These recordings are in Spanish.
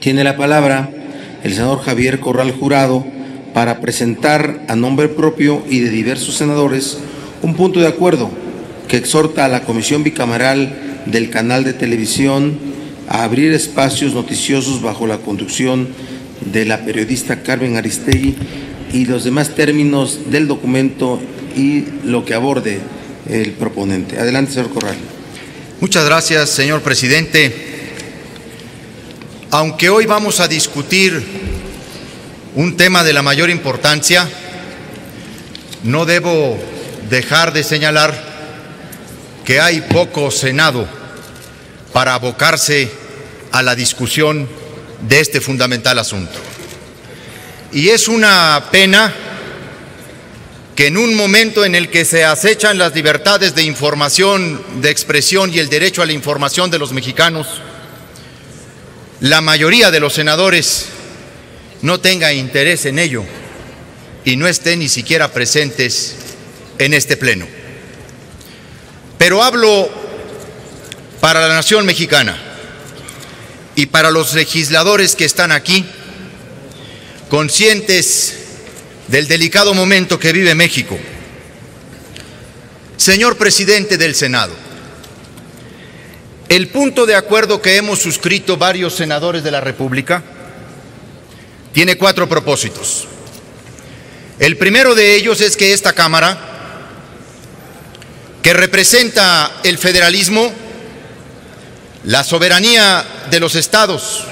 Tiene la palabra el senador Javier Corral Jurado para presentar a nombre propio y de diversos senadores un punto de acuerdo que exhorta a la Comisión Bicameral del Canal de Televisión a abrir espacios noticiosos bajo la conducción de la periodista Carmen Aristegui y los demás términos del documento y lo que aborde el proponente. Adelante, señor Corral. Muchas gracias, señor presidente. Aunque hoy vamos a discutir un tema de la mayor importancia, no debo dejar de señalar que hay poco Senado para abocarse a la discusión de este fundamental asunto. Y es una pena que en un momento en el que se acechan las libertades de información, de expresión y el derecho a la información de los mexicanos, la mayoría de los senadores no tenga interés en ello y no estén ni siquiera presentes en este pleno. Pero hablo para la nación mexicana y para los legisladores que están aquí, conscientes del delicado momento que vive México. Señor presidente del Senado, el punto de acuerdo que hemos suscrito varios senadores de la República tiene 4 propósitos. El primero de ellos es que esta Cámara, que representa el federalismo, la soberanía de los estados,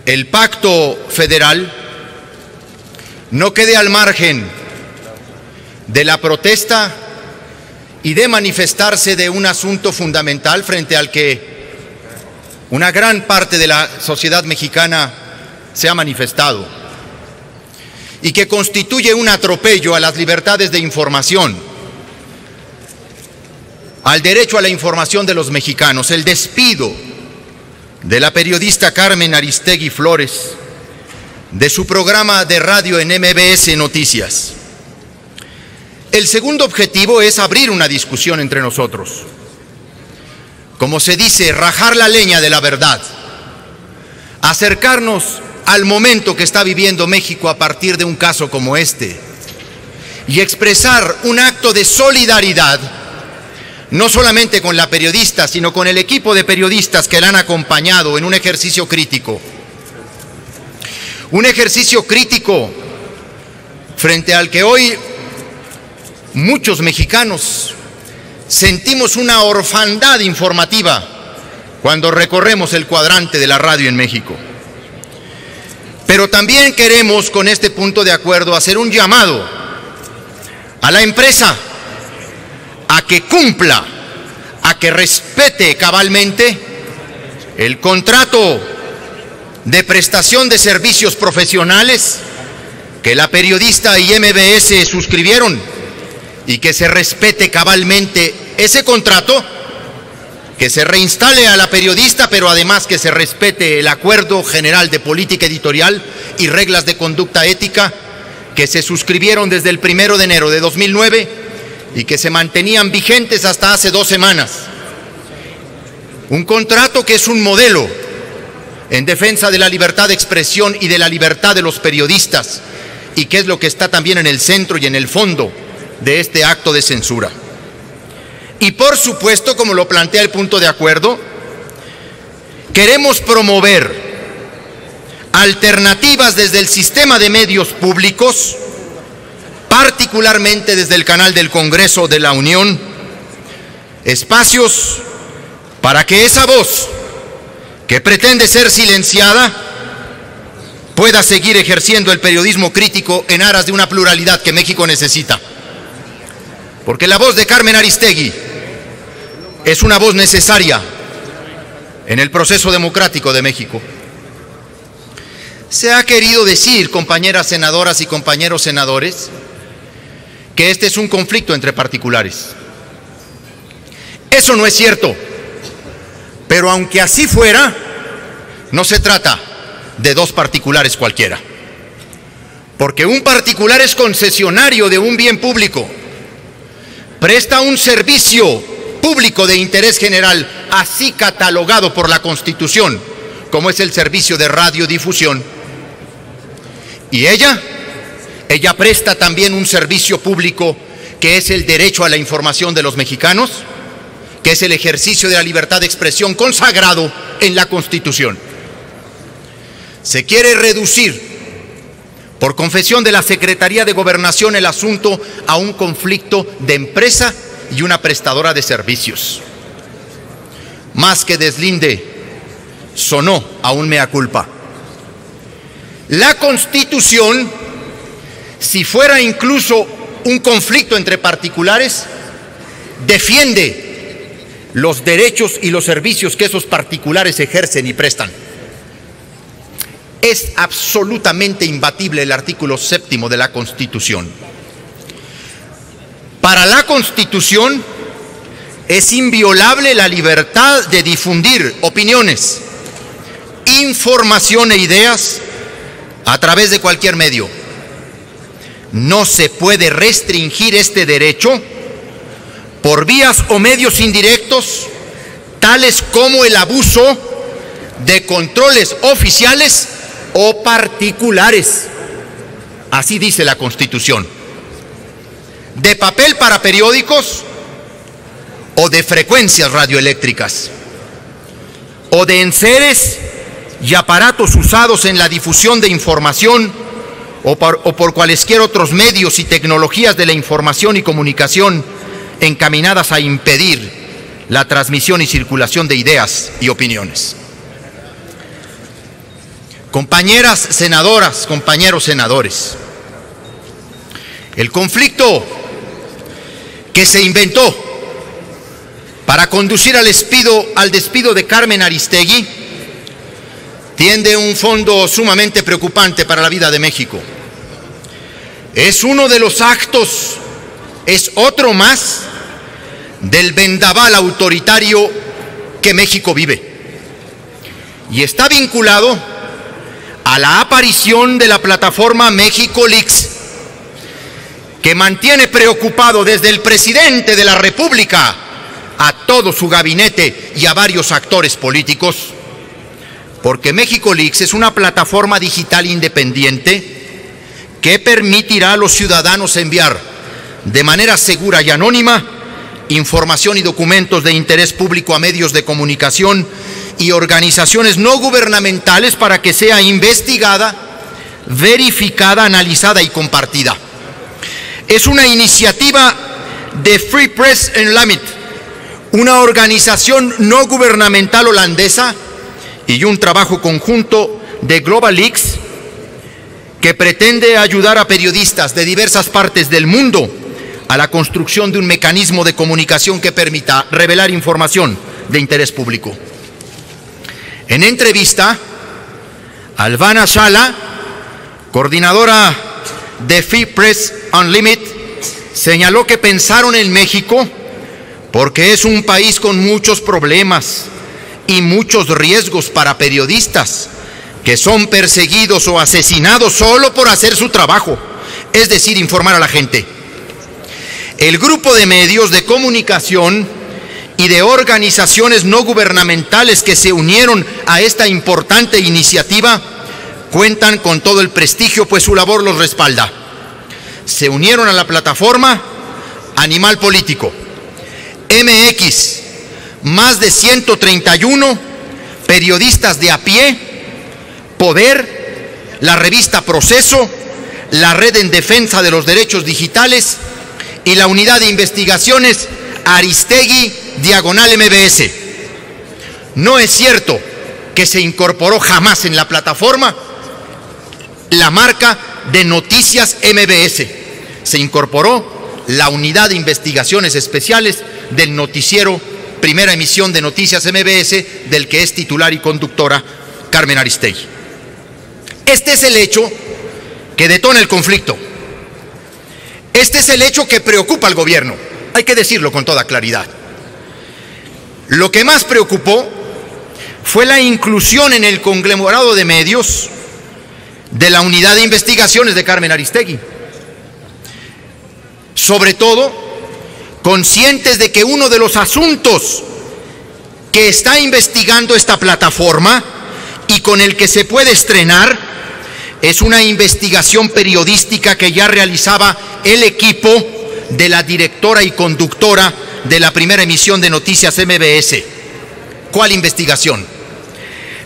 el pacto federal, no quede al margen de la protesta y de manifestarse de un asunto fundamental frente al que una gran parte de la sociedad mexicana se ha manifestado y que constituye un atropello a las libertades de información, al derecho a la información de los mexicanos, el despido de la periodista Carmen Aristegui Flores de su programa de radio en MBS Noticias. El segundo objetivo es abrir una discusión entre nosotros. Como se dice, rajar la leña de la verdad, acercarnos al momento que está viviendo México a partir de un caso como este y expresar un acto de solidaridad, no solamente con la periodista, sino con el equipo de periodistas que la han acompañado en un ejercicio crítico. Un ejercicio crítico frente al que hoy muchos mexicanos sentimos una orfandad informativa cuando recorremos el cuadrante de la radio en México. Pero también queremos, con este punto de acuerdo, hacer un llamado a la empresa a que cumpla, a que respete cabalmente el contrato de prestación de servicios profesionales que la periodista y MBS suscribieron y que se respete cabalmente ese contrato, que se reinstale a la periodista, pero además que se respete el Acuerdo General de Política Editorial y reglas de conducta ética que se suscribieron desde el 1 de enero de 2009 y que se mantenían vigentes hasta hace 2 semanas. Un contrato que es un modelo en defensa de la libertad de expresión y de la libertad de los periodistas, y que es lo que está también en el centro y en el fondo de este acto de censura. Y por supuesto, como lo plantea el punto de acuerdo, queremos promover alternativas desde el sistema de medios públicos, particularmente desde el canal del Congreso de la Unión, espacios para que esa voz que pretende ser silenciada pueda seguir ejerciendo el periodismo crítico en aras de una pluralidad que México necesita. Porque la voz de Carmen Aristegui es una voz necesaria en el proceso democrático de México. Se ha querido decir, compañeras senadoras y compañeros senadores, que este es un conflicto entre particulares. Eso no es cierto. Pero aunque así fuera, no se trata de 2 particulares cualquiera. Porque un particular es concesionario de un bien público, presta un servicio público de interés general, así catalogado por la Constitución como es el servicio de radiodifusión. Y ella presta también un servicio público que es el derecho a la información de los mexicanos, que es el ejercicio de la libertad de expresión consagrado en la Constitución. Se quiere reducir, por confesión de la Secretaría de Gobernación, el asunto a un conflicto de empresa y una prestadora de servicios. Más que deslinde, sonó a un mea culpa. La Constitución, si fuera incluso un conflicto entre particulares, defiende los derechos y los servicios que esos particulares ejercen y prestan. Es absolutamente imbatible el artículo 7º de la Constitución. Para la Constitución es inviolable la libertad de difundir opiniones, información e ideas a través de cualquier medio. No se puede restringir este derecho por vías o medios indirectos, tales como el abuso de controles oficiales o particulares. Así dice la Constitución. De papel para periódicos, o de frecuencias radioeléctricas, o de enseres y aparatos usados en la difusión de información, o por cualesquier otros medios y tecnologías de la información y comunicación encaminadas a impedir la transmisión y circulación de ideas y opiniones. Compañeras senadoras, compañeros senadores, el conflicto que se inventó para conducir al despido de Carmen Aristegui tiene un fondo sumamente preocupante para la vida de México. Es uno de los actos, es otro más del vendaval autoritario que México vive. Y está vinculado a la aparición de la plataforma México Leaks, que mantiene preocupado desde el presidente de la República a todo su gabinete y a varios actores políticos, porque México Leaks es una plataforma digital independiente que permitirá a los ciudadanos enviar de manera segura y anónima información y documentos de interés público a medios de comunicación y organizaciones no gubernamentales para que sea investigada, verificada, analizada y compartida. Es una iniciativa de Free Press Unlimited, una organización no gubernamental holandesa, y un trabajo conjunto de Global Leaks, que pretende ayudar a periodistas de diversas partes del mundo a la construcción de un mecanismo de comunicación que permita revelar información de interés público. En entrevista, Alvana Shala, coordinadora de Free Press Unlimited, señaló que pensaron en México porque es un país con muchos problemas y muchos riesgos para periodistas que son perseguidos o asesinados solo por hacer su trabajo, es decir, informar a la gente. El grupo de medios de comunicación y de organizaciones no gubernamentales que se unieron a esta importante iniciativa cuentan con todo el prestigio, pues su labor los respalda. Se unieron a la plataforma Animal Político, MX, más de 131 periodistas de a pie, Poder, la revista Proceso, la Red en Defensa de los Derechos Digitales y la Unidad de Investigaciones Aristegui/MBS. No es cierto que se incorporó jamás en la plataforma la marca de Noticias MBS. Se incorporó la Unidad de Investigaciones Especiales del noticiero Primera Emisión de Noticias MBS, del que es titular y conductora Carmen Aristegui. Este es el hecho que detona el conflicto. Este es el hecho que preocupa al gobierno. Hay que decirlo con toda claridad. Lo que más preocupó fue la inclusión en el conglomerado de medios de la Unidad de Investigaciones de Carmen Aristegui. Sobre todo, conscientes de que uno de los asuntos que está investigando esta plataforma y con el que se puede estrenar es una investigación periodística que ya realizaba el equipo de la directora y conductora de la primera emisión de Noticias MBS. ¿Cuál investigación?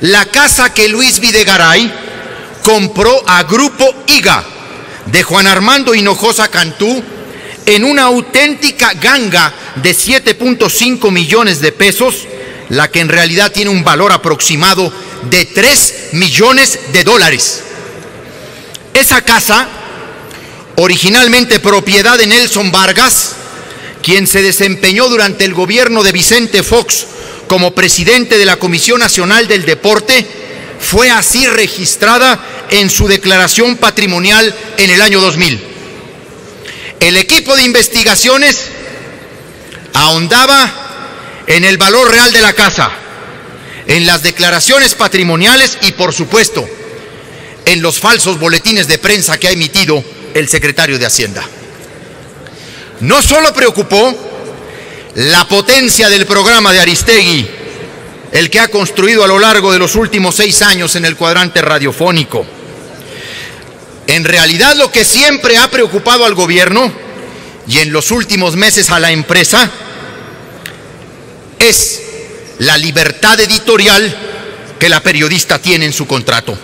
La casa que Luis Videgaray compró a Grupo IGA de Juan Armando Hinojosa Cantú en una auténtica ganga de 7.5 millones de pesos, la que en realidad tiene un valor aproximado de 3 millones de dólares. Esa casa, originalmente propiedad de Nelson Vargas, quien se desempeñó durante el gobierno de Vicente Fox como presidente de la Comisión Nacional del Deporte, fue así registrada en su declaración patrimonial en el año 2000. El equipo de investigaciones ahondaba en el valor real de la casa, en las declaraciones patrimoniales y, por supuesto, en los falsos boletines de prensa que ha emitido el secretario de Hacienda. No solo preocupó la potencia del programa de Aristegui, el que ha construido a lo largo de los últimos 6 años en el cuadrante radiofónico. En realidad, lo que siempre ha preocupado al gobierno y en los últimos meses a la empresa es la libertad editorial que la periodista tiene en su contrato.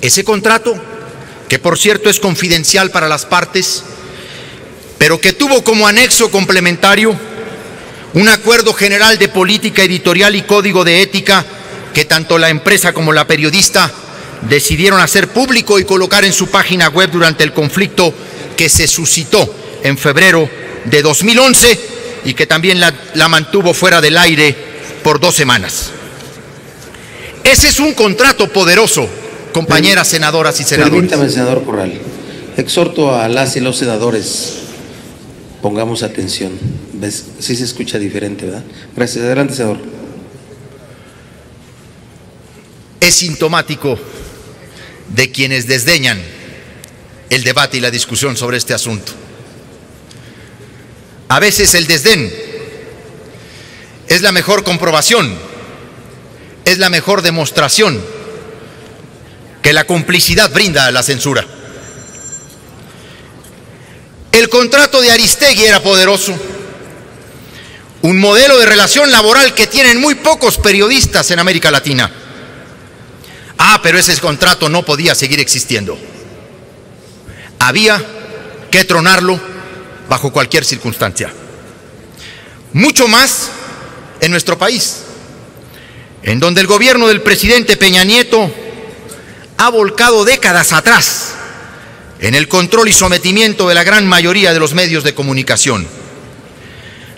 Ese contrato, que por cierto es confidencial para las partes, pero que tuvo como anexo complementario un acuerdo general de política editorial y código de ética que tanto la empresa como la periodista decidieron hacer público y colocar en su página web durante el conflicto que se suscitó en febrero de 2011 y que también la mantuvo fuera del aire por 2 semanas. Ese es un contrato poderoso, compañeras senadoras y senadores. Permítame, senador Corral. Exhorto a las y los senadores, pongamos atención. ¿Ves? Sí se escucha diferente, ¿verdad? Gracias. Adelante, senador. Es sintomático de quienes desdeñan el debate y la discusión sobre este asunto. A veces el desdén es la mejor comprobación, es la mejor demostración que la complicidad brinda a la censura. El contrato de Aristegui era poderoso, un modelo de relación laboral que tienen muy pocos periodistas en América Latina. Pero ese contrato no podía seguir existiendo. Había que tronarlo bajo cualquier circunstancia. Mucho más en nuestro país, en donde el gobierno del presidente Peña Nieto ha volcado décadas atrás en el control y sometimiento de la gran mayoría de los medios de comunicación,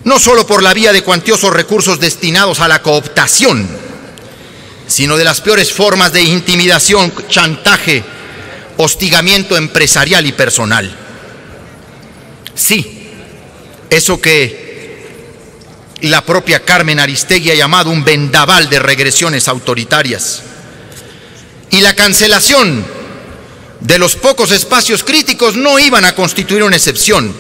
no solo por la vía de cuantiosos recursos destinados a la cooptación, sino de las peores formas de intimidación, chantaje, hostigamiento empresarial y personal. Sí, eso que la propia Carmen Aristegui ha llamado un vendaval de regresiones autoritarias. Y la cancelación de los pocos espacios críticos no iban a constituir una excepción,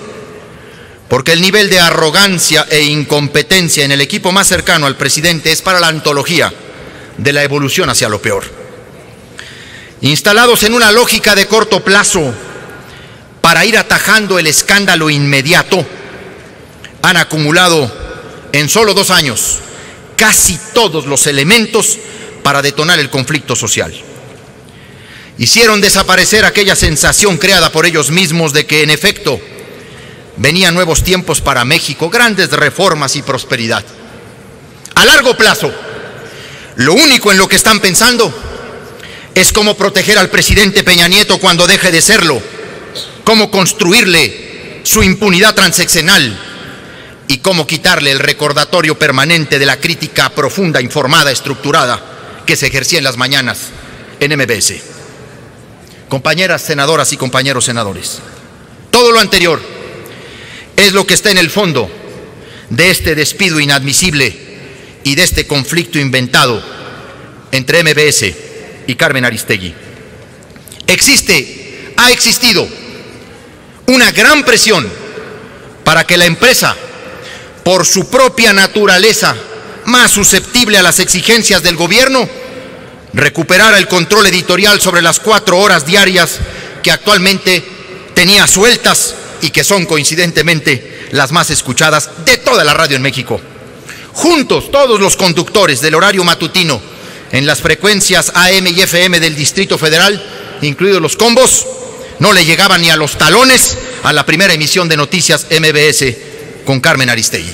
porque el nivel de arrogancia e incompetencia en el equipo más cercano al presidente es para la antología de la evolución hacia lo peor. Instalados en una lógica de corto plazo para ir atajando el escándalo inmediato, han acumulado en solo 2 años casi todos los elementos para detonar el conflicto social. Hicieron desaparecer aquella sensación creada por ellos mismos de que en efecto venían nuevos tiempos para México, grandes reformas y prosperidad. A largo plazo, lo único en lo que están pensando es cómo proteger al presidente Peña Nieto cuando deje de serlo, cómo construirle su impunidad transeccional y cómo quitarle el recordatorio permanente de la crítica profunda, informada, estructurada que se ejercía en las mañanas en MBS. Compañeras senadoras y compañeros senadores, todo lo anterior es lo que está en el fondo de este despido inadmisible y de este conflicto inventado entre MBS y Carmen Aristegui. Ha existido una gran presión para que la empresa, por su propia naturaleza más susceptible a las exigencias del gobierno, recuperara el control editorial sobre las 4 horas diarias que actualmente tenía sueltas y que son coincidentemente las más escuchadas de toda la radio en México. Juntos, todos los conductores del horario matutino en las frecuencias AM y FM del Distrito Federal, incluidos los combos, no le llegaban ni a los talones a la primera emisión de Noticias MBS con Carmen Aristegui.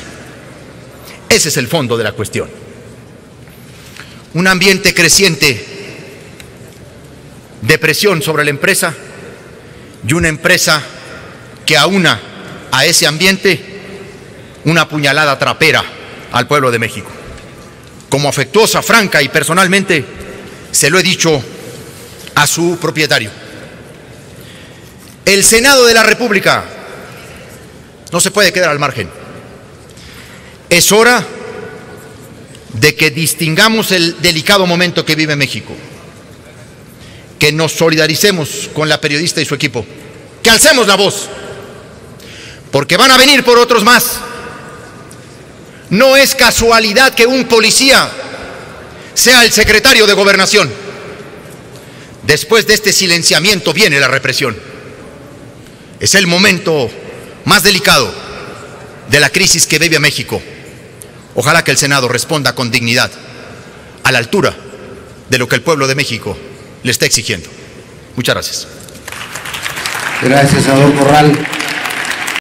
Ese es el fondo de la cuestión. Un ambiente creciente de presión sobre la empresa y una empresa que aúna a ese ambiente una puñalada trapera al pueblo de México. Como afectuosa, franca y personalmente se lo he dicho a su propietario. El Senado de la República no se puede quedar al margen. Es hora de que distingamos el delicado momento que vive México, que nos solidaricemos con la periodista y su equipo, que alcemos la voz, porque van a venir por otros más. No es casualidad que un policía sea el secretario de Gobernación. Después de este silenciamiento viene la represión. Es el momento más delicado de la crisis que vive México. Ojalá que el Senado responda con dignidad, a la altura de lo que el pueblo de México le está exigiendo. Muchas gracias. Gracias, senador Corral.